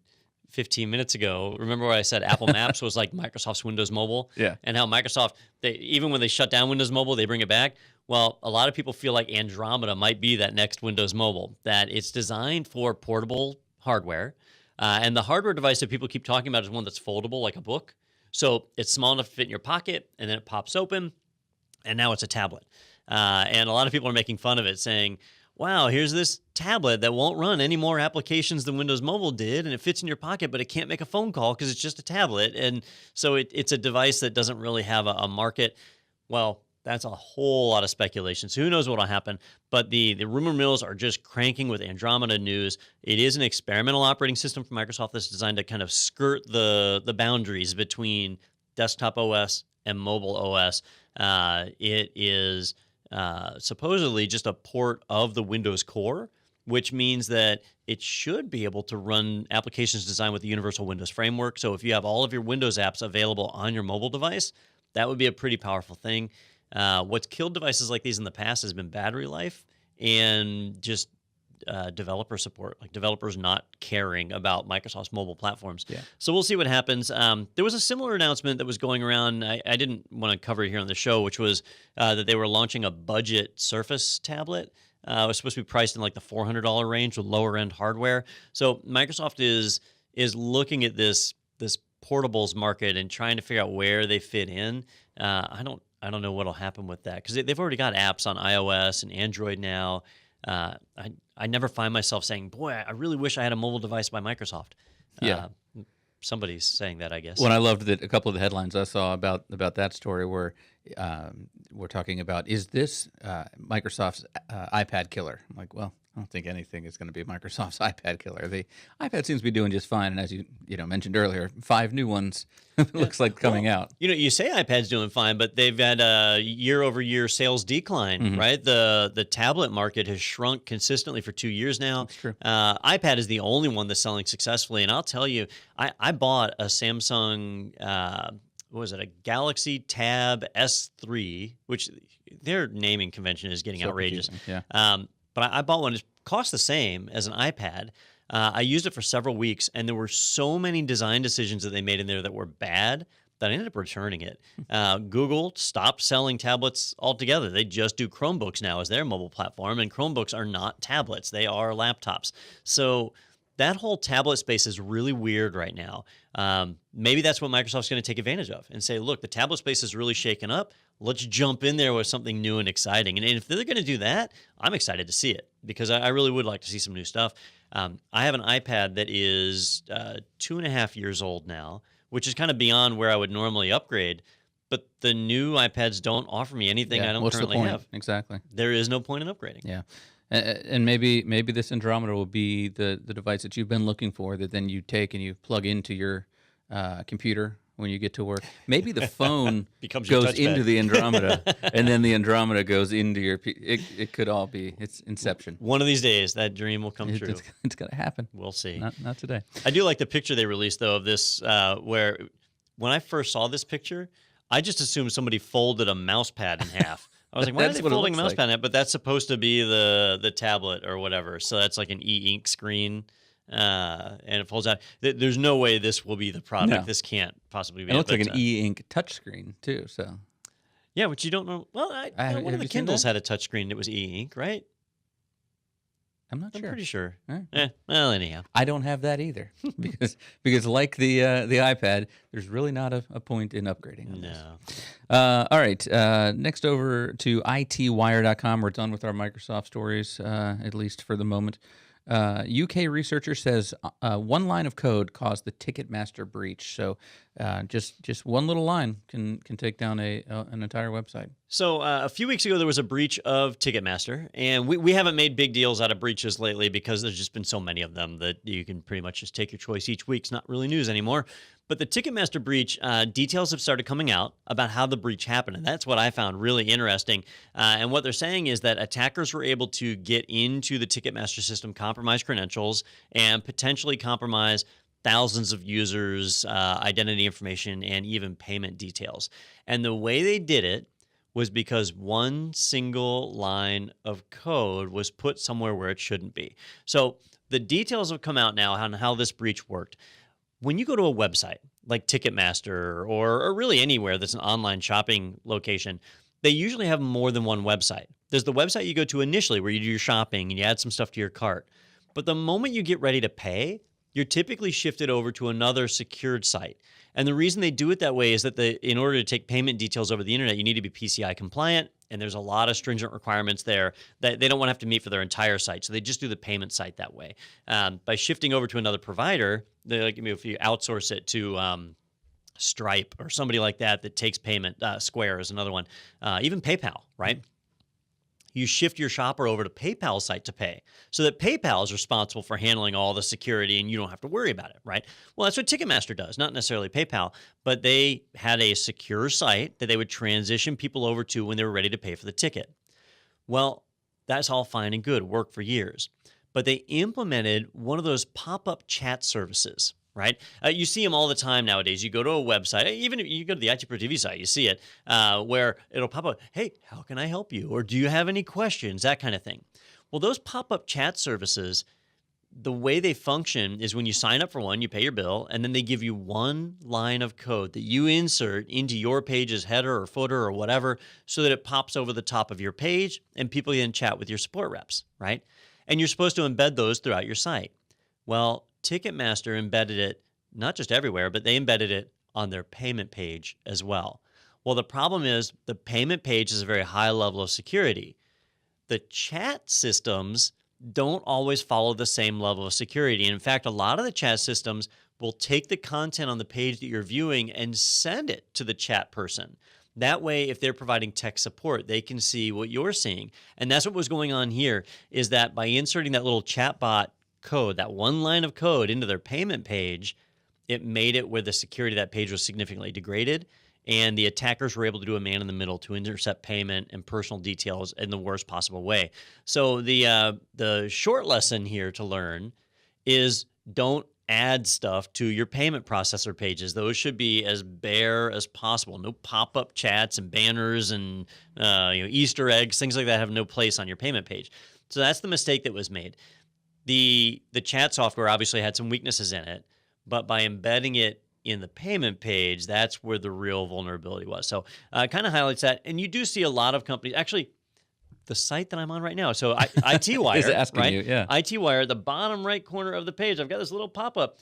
15 minutes ago. Remember where I said Apple Maps was like Microsoft's Windows Mobile? Yeah. And how Microsoft, even when they shut down Windows Mobile, they bring it back. Well, a lot of people feel like Andromeda might be that next Windows Mobile, that it's designed for portable hardware. And the hardware device that people keep talking about is one that's foldable like a book. So it's small enough to fit in your pocket, and then it pops open, and now it's a tablet. And a lot of people are making fun of it, saying, wow, here's this tablet that won't run any more applications than Windows Mobile did, and it fits in your pocket, but it can't make a phone call because it's just a tablet. And so it's a device that doesn't really have a market. Well, that's a whole lot of speculation. So who knows what will happen? But the rumor mills are just cranking with Andromeda news. It is an experimental operating system from Microsoft that's designed to kind of skirt the boundaries between desktop OS and mobile OS. It is supposedly just a port of the Windows core, which means that it should be able to run applications designed with the Universal Windows Framework. So if you have all of your Windows apps available on your mobile device, that would be a pretty powerful thing. What's killed devices like these in the past has been battery life and just developer support, like developers not caring about Microsoft's mobile platforms. Yeah. So we'll see what happens. There was a similar announcement that was going around. I didn't want to cover it here on the show, which was that they were launching a budget Surface tablet. It was supposed to be priced in like the $400 range with lower end hardware. So Microsoft is looking at this portables market and trying to figure out where they fit in. I don't know what'll happen with that, because they've already got apps on iOS and Android now. I never find myself saying, boy, I really wish I had a mobile device by Microsoft. Yeah. Somebody's saying that, I guess. Well, I loved that a couple of the headlines I saw about that story were we're talking about, is this Microsoft's iPad killer? I'm like, well, I don't think anything is going to be Microsoft's iPad killer. The iPad seems to be doing just fine, and as you mentioned earlier, 5 new ones looks like coming out. You say iPad's doing fine, but they've had a year-over-year sales decline, right? The tablet market has shrunk consistently for 2 years now. That's true. iPad is the only one that's selling successfully, and I'll tell you, I bought a Samsung. What was it? A Galaxy Tab S3, which their naming convention is getting outrageous. Yeah. But I bought one. It cost the same as an iPad. I used it for several weeks, and there were so many design decisions that they made in there that were bad that I ended up returning it. Google stopped selling tablets altogether. They just do Chromebooks now as their mobile platform, and Chromebooks are not tablets. They are laptops. So that whole tablet space is really weird right now. Maybe that's what Microsoft's going to take advantage of and say, look, the tablet space is really shaken up. Let's jump in there with something new and exciting. And if they're going to do that, I'm excited to see it, because I really would like to see some new stuff. I have an iPad that is 2.5 years old now, which is kind of beyond where I would normally upgrade. But the new iPads don't offer me anything I don't currently have. Exactly. There is no point in upgrading. Yeah. And maybe this Andromeda will be the device that you've been looking for, that then you take and you plug into your computer when you get to work. Maybe the phone goes into the Andromeda, and then the Andromeda goes into your... It could all be... It's Inception. One of these days, that dream will come true. It's going to happen. We'll see. Not today. I do like the picture they released, though, of this, where when I first saw this picture, I just assumed somebody folded a mouse pad in half. I was like, why are they folding a mouse pad in half? But that's supposed to be the tablet or whatever. So that's like an e-ink screen. And it folds out. There's no way this will be the product. No. This can't possibly be. It looks like an e-ink touchscreen too. So, yeah, which you don't know. Well, one of the Kindles had a touchscreen that was e-ink, right? I'm not sure. I'm pretty sure. Right. Well, anyhow, I don't have that either because like the iPad, there's really not a point in upgrading on this. All right. Next over to itwire.com. We're done with our Microsoft stories, at least for the moment. UK researcher says one line of code caused the Ticketmaster breach. So just one little line can take down an entire website. So a few weeks ago, there was a breach of Ticketmaster, and we haven't made big deals out of breaches lately because there's just been so many of them that you can pretty much just take your choice each week. It's not really news anymore. But the Ticketmaster breach, details have started coming out about how the breach happened. And that's what I found really interesting. And what they're saying is that attackers were able to get into the Ticketmaster system, compromise credentials, and potentially compromise thousands of users' identity information and even payment details. And the way they did it was because one single line of code was put somewhere where it shouldn't be. So the details have come out now on how this breach worked. When you go to a website like Ticketmaster or really anywhere that's an online shopping location, they usually have more than one website. There's the website you go to initially where you do your shopping and you add some stuff to your cart. But the moment you get ready to pay, you're typically shifted over to another secured site. And the reason they do it that way is that in order to take payment details over the internet, you need to be PCI compliant, and there's a lot of stringent requirements there that they don't want to have to meet for their entire site. So they just do the payment site that way. By shifting over to another provider, if you outsource it to Stripe or somebody like that takes payment, Square is another one, even PayPal, right? You shift your shopper over to PayPal's site to pay so that PayPal is responsible for handling all the security and you don't have to worry about it, right? Well, that's what Ticketmaster does, not necessarily PayPal, but they had a secure site that they would transition people over to when they were ready to pay for the ticket. Well, that's all fine and good, worked for years. But they implemented one of those pop-up chat services, right? You see them all the time nowadays. You go to a website, even if you go to the ITProTV site, you see it, where it'll pop up, hey, how can I help you? Or do you have any questions? That kind of thing. Well, those pop-up chat services, the way they function is when you sign up for one, you pay your bill, and then they give you one line of code that you insert into your page's header or footer or whatever so that it pops over the top of your page and people can chat with your support reps, right? And you're supposed to embed those throughout your site. Well, Ticketmaster embedded it not just everywhere, but they embedded it on their payment page as well. Well, the problem is the payment page is a very high level of security. The chat systems don't always follow the same level of security. In fact, a lot of the chat systems will take the content on the page that you're viewing and send it to the chat person. That way, if they're providing tech support, they can see what you're seeing. And that's what was going on here, is that by inserting that little chatbot code, that one line of code into their payment page, it made it where the security of that page was significantly degraded, and the attackers were able to do a man in the middle to intercept payment and personal details in the worst possible way. So the short lesson here to learn is don't add stuff to your payment processor pages. Those should be as bare as possible. No pop-up chats and banners and Easter eggs, things like that have no place on your payment page. So that's the mistake that was made. The chat software obviously had some weaknesses in it, but by embedding it in the payment page, that's where the real vulnerability was. So it kind of highlights that. And you do see a lot of companies, actually, the site that I'm on right now. So ITWire, Is asking right? you, yeah. ITWire, at the bottom right corner of the page, I've got this little pop-up.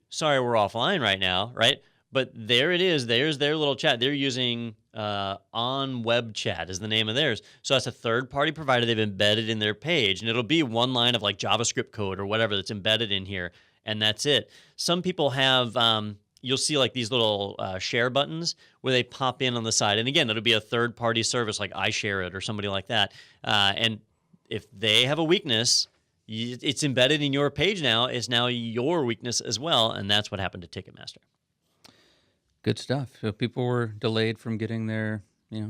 Sorry, we're offline right now, right? But there it is. There's their little chat. They're using On Web Chat is the name of theirs. So that's a third-party provider they've embedded in their page, and it'll be one line of like JavaScript code or whatever that's embedded in here, and that's it. Some people have you'll see like these little share buttons where they pop in on the side. And again, it'll be a third-party service like iShare It or somebody like that. And if they have a weakness, it's embedded in your page now. It's now your weakness as well, and that's what happened to Ticketmaster. Good stuff. So people were delayed from getting their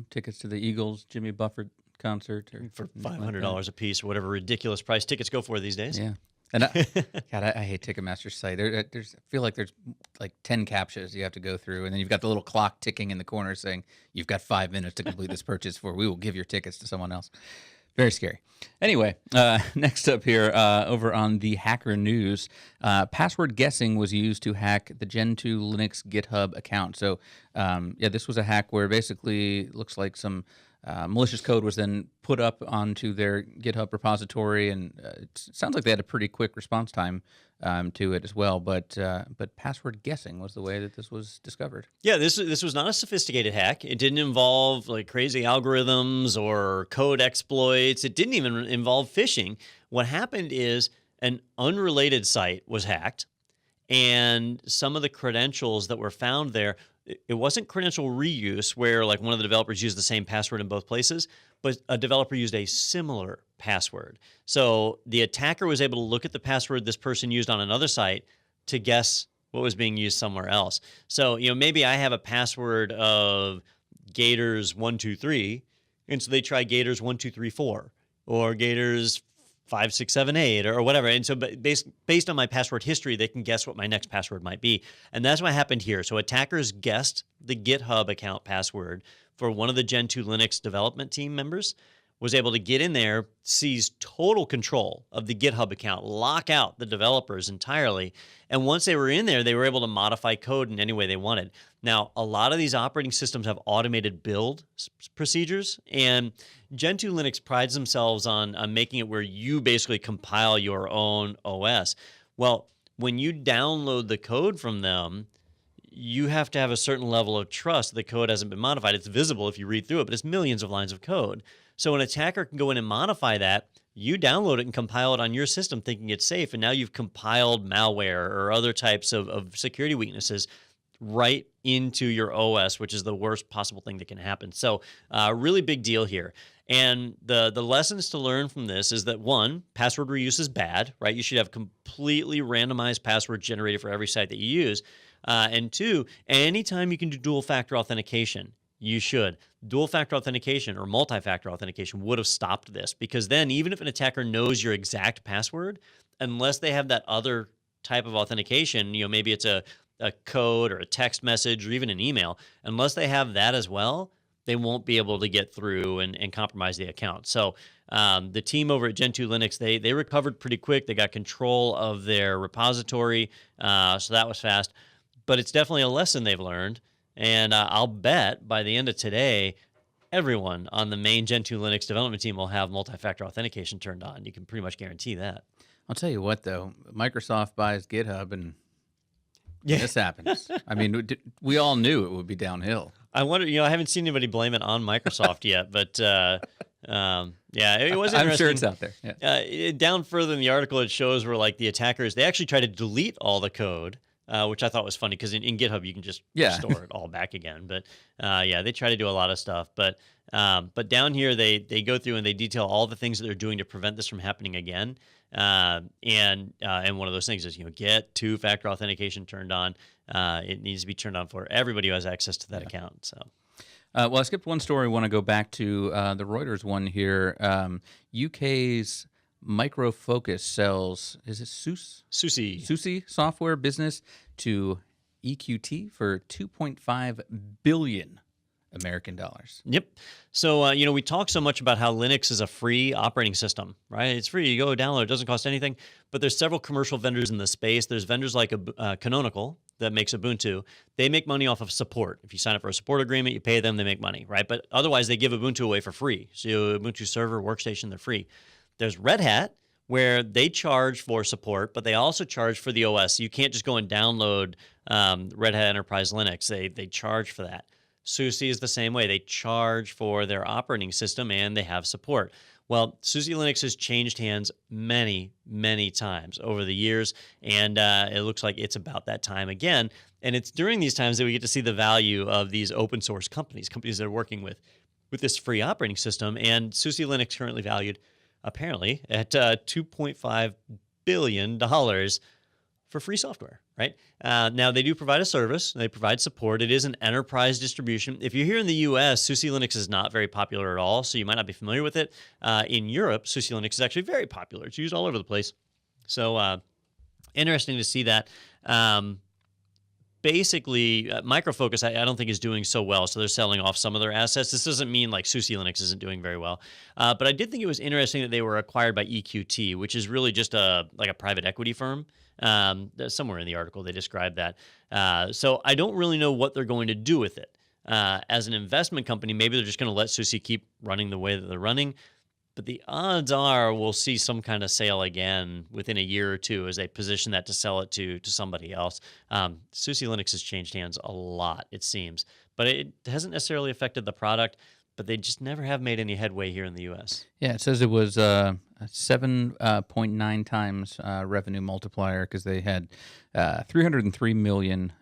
tickets to the Eagles Jimmy Buffett concert For $500 a piece or whatever ridiculous price tickets go for these days. Yeah. And I hate Ticketmaster's site. I feel like there's like 10 captchas you have to go through, and then you've got the little clock ticking in the corner saying you've got 5 minutes to complete this purchase, for we will give your tickets to someone else. Very scary. Anyway, next up here, over on the Hacker News, password guessing was used to hack the Gentoo Linux GitHub account. So, this was a hack where basically looks like some malicious code was then put up onto their GitHub repository, and it sounds like they had a pretty quick response time to it as well. But password guessing was the way that this was discovered. Yeah, this was not a sophisticated hack. It didn't involve like crazy algorithms or code exploits. It didn't even involve phishing. What happened is an unrelated site was hacked, and some of the credentials that were found there, it wasn't credential reuse where like one of the developers used the same password in both places, but a developer used a similar password. So the attacker was able to look at the password this person used on another site to guess what was being used somewhere else. So, maybe I have a password of Gators123, and so they try Gators1234 or Gators 5678 or whatever. And so based on my password history, they can guess what my next password might be. And that's what happened here. So attackers guessed the GitHub account password for one of the Gentoo Linux development team members, was able to get in there, seize total control of the GitHub account, lock out the developers entirely. And once they were in there, they were able to modify code in any way they wanted. Now, a lot of these operating systems have automated build procedures, and Gentoo Linux prides themselves on making it where you basically compile your own OS. Well, when you download the code from them, you have to have a certain level of trust that the code hasn't been modified. It's visible if you read through it, but it's millions of lines of code. So an attacker can go in and modify that. You download it and compile it on your system thinking it's safe, and now you've compiled malware or other types of security weaknesses right into your OS, which is the worst possible thing that can happen. So really big deal here. And the lessons to learn from this is that, one, password reuse is bad, right? You should have completely randomized passwords generated for every site that you use. And two, anytime you can do dual-factor authentication, you should. Dual-factor authentication or multi-factor authentication would have stopped this, because then even if an attacker knows your exact password, unless they have that other type of authentication, maybe it's a code or a text message or even an email, unless they have that as well, they won't be able to get through and compromise the account. So the team over at Gentoo Linux, they recovered pretty quick. They got control of their repository, so that was fast. But it's definitely a lesson they've learned. And I'll bet by the end of today, everyone on the main Gentoo Linux development team will have multi-factor authentication turned on. You can pretty much guarantee that. I'll tell you what, though. Microsoft buys GitHub, and this happens. I mean, we all knew it would be downhill. I wonder, I haven't seen anybody blame it on Microsoft yet, but yeah, it was interesting. I'm sure it's out there. Yeah. Down further in the article, it shows where the attackers, they actually try to delete all the code, which I thought was funny, because in GitHub you can just restore it all back again. But they try to do a lot of stuff. But down here they go through and they detail all the things that they're doing to prevent this from happening again. And one of those things is get two-factor authentication turned on. It needs to be turned on for everybody who has access to that account. So. Well, I skipped one story. I want to go back to the Reuters one here. UK's Micro Focus sells, is it SUSE software business to EQT for $2.5 billion American dollars. Yep. So, we talk so much about how Linux is a free operating system, right? It's free. You go download. It doesn't cost anything. But there's several commercial vendors in the space. There's vendors like Canonical that makes Ubuntu. They make money off of support. If you sign up for a support agreement, you pay them, they make money, right? But otherwise, they give Ubuntu away for free. So Ubuntu server, workstation, they're free. There's Red Hat, where they charge for support, but they also charge for the OS. You can't just go and download Red Hat Enterprise Linux. They charge for that. SUSE is the same way. They charge for their operating system and they have support. Well, SUSE Linux has changed hands many, many times over the years, and it looks like it's about that time again. And it's during these times that we get to see the value of these open source companies that are working with this free operating system. And SUSE Linux currently valued, apparently, at $2.5 billion for free software, right? Now, they do provide a service. They provide support. It is an enterprise distribution. If you're here in the U.S., SUSE Linux is not very popular at all, so you might not be familiar with it. In Europe, SUSE Linux is actually very popular. It's used all over the place. So interesting to see that. Basically, Micro Focus, I don't think is doing so well, so they're selling off some of their assets. This doesn't mean SUSE Linux isn't doing very well, but I did think it was interesting that they were acquired by EQT, which is really just a private equity firm. Somewhere in the article they described that. So I don't really know what they're going to do with it. As an investment company, maybe they're just going to let SUSE keep running the way that they're running. But the odds are we'll see some kind of sale again within a year or two as they position that to sell it to somebody else. SUSE Linux has changed hands a lot, it seems. But it hasn't necessarily affected the product, but they just never have made any headway here in the U.S. Yeah, it says it was a 7.9 times revenue multiplier because they had $303 million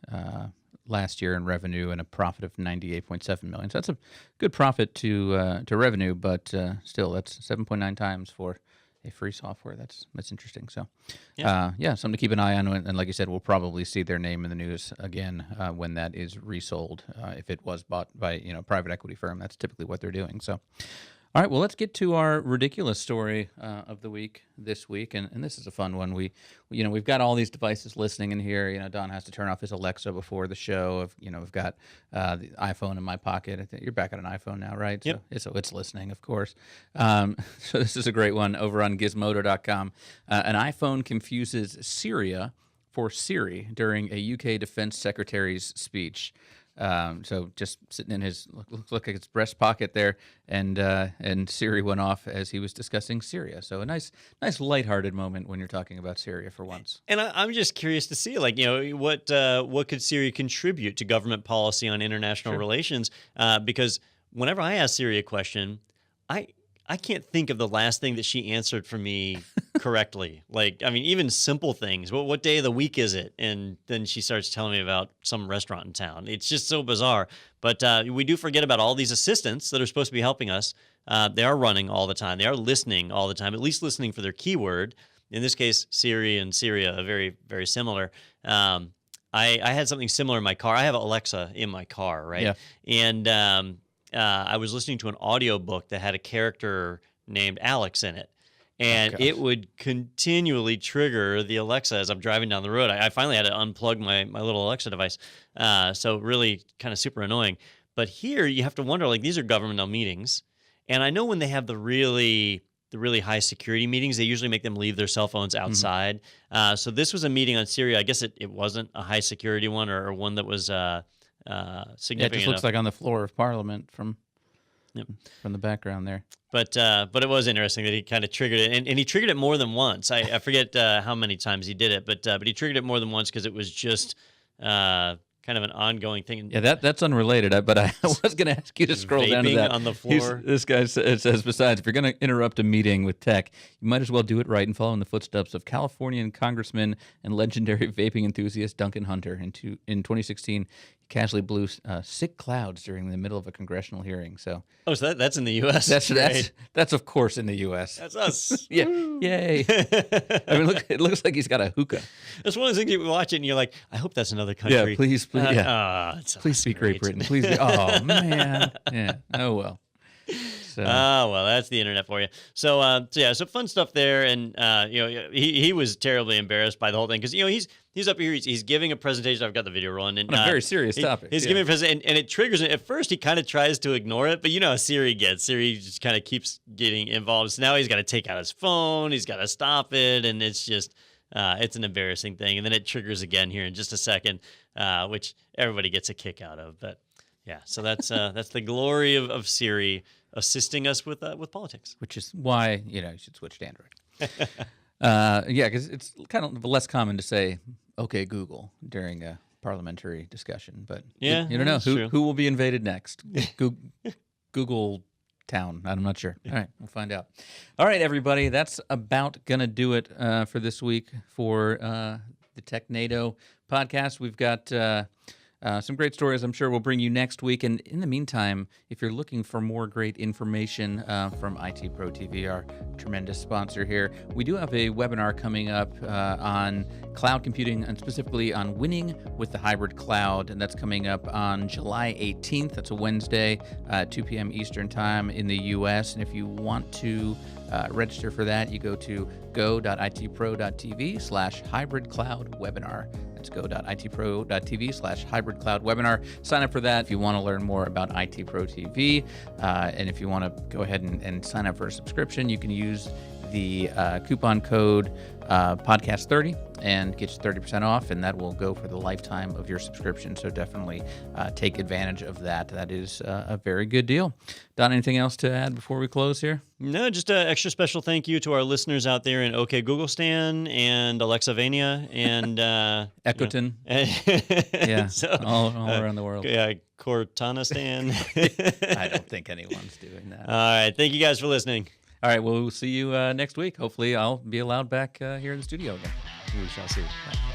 last year in revenue and a profit of $98.7 million. So that's a good profit to revenue, but still, that's 7.9 times for free software. That's interesting. So, Yeah. something to keep an eye on. And like you said, we'll probably see their name in the news again when that is resold. If it was bought by private equity firm, that's typically what they're doing. So. All right, well, let's get to our ridiculous story of the week this week, and this is a fun one. We've got all these devices listening in here. Don has to turn off his Alexa before the show. We've got the iPhone in my pocket. I think you're back on an iPhone now, right? Yep. So it's listening, of course. So this is a great one over on Gizmodo.com. An iPhone confuses Syria for Siri during a UK Defense Secretary's speech. So just sitting in his looks like his breast pocket there, and Siri went off as he was discussing Syria. So a nice lighthearted moment when you're talking about Syria for once. And I'm just curious to see, what could Siri contribute to government policy on international relations? Because whenever I ask Siri a question, I can't think of the last thing that she answered for me correctly. Even simple things. What day of the week is it? And then she starts telling me about some restaurant in town. It's just so bizarre. But we do forget about all these assistants that are supposed to be helping us. They are running all the time. They are listening all the time, at least listening for their keyword. In this case, Siri and Syria are very, very similar. I had something similar in my car. I have Alexa in my car, right? Yeah. And I was listening to an audiobook that had a character named Alex in it. And it would continually trigger the Alexa as I'm driving down the road. I finally had to unplug my little Alexa device. So really kind of super annoying. But here you have to wonder, these are governmental meetings. And I know when they have the really high security meetings, they usually make them leave their cell phones outside. Mm-hmm. So this was a meeting on Syria. I guess it wasn't a high security one or one that was significant. Yeah, it just looks like on the floor of Parliament from the background there. But it was interesting that he kind of triggered it, and he triggered it more than once. I forget how many times he did it, but he triggered it more than once because it was just kind of an ongoing thing. Yeah, that's unrelated. But I was going to ask you to scroll down to that. On the floor. This guy says, besides, if you're going to interrupt a meeting with tech, you might as well do it right and follow in the footsteps of Californian congressman and legendary vaping enthusiast Duncan Hunter. In 2016, he casually blew sick clouds during the middle of a congressional hearing. So that's in the U.S. That's of course in the U.S. That's us. Yeah, yay! It looks like he's got a hookah. That's one of the things you watch it and you're like, I hope that's another country. Yeah, please, please speak Great Britain. Please be. Oh man, yeah. Oh well. So. Well, that's the internet for you. So fun stuff there, and he was terribly embarrassed by the whole thing because he's up here, he's giving a presentation. I've got the video rolling, and on a very serious topic. He's giving a presentation, and it triggers it. At first, he kind of tries to ignore it, but how Siri gets. Siri just kind of keeps getting involved. So now he's got to take out his phone. He's got to stop it, and it's just it's an embarrassing thing. And then it triggers again here in just a second, which everybody gets a kick out of. But yeah, so that's the glory of Siri assisting us with politics, which is why you should switch to Android. Because it's kind of less common to say "Okay, Google" during a parliamentary discussion. But you don't know who will be invaded next. Google Town. I'm not sure. All right, we'll find out. All right, everybody, that's about gonna do it for this week for the Technado podcast. We've got. Some great stories I'm sure we'll bring you next week. And in the meantime, if you're looking for more great information from ITProTV, our tremendous sponsor here, we do have a webinar coming up on cloud computing and specifically on winning with the hybrid cloud. And that's coming up on July 18th. That's a Wednesday, 2 p.m. Eastern time in the U.S. And if you want to register for that, you go to go.itpro.tv/hybrid cloud webinar. That's go.itpro.tv/hybrid cloud webinar. Sign up for that if you want to learn more about ITProTV. And if you want to go ahead and sign up for a subscription, you can use the coupon code podcast30 and get you 30% off, and that will go for the lifetime of your subscription. So definitely take advantage of that. That is a very good deal. Don, anything else to add before we close here? No, just an extra special thank you to our listeners out there in OK Google Stan and Alexavania and Echoton. Yeah, so, all around the world. Yeah, Cortana Stan. I don't think anyone's doing that. All right, thank you guys for listening. All right, well, we'll see you next week. Hopefully, I'll be allowed back here in the studio again. We shall see. Bye.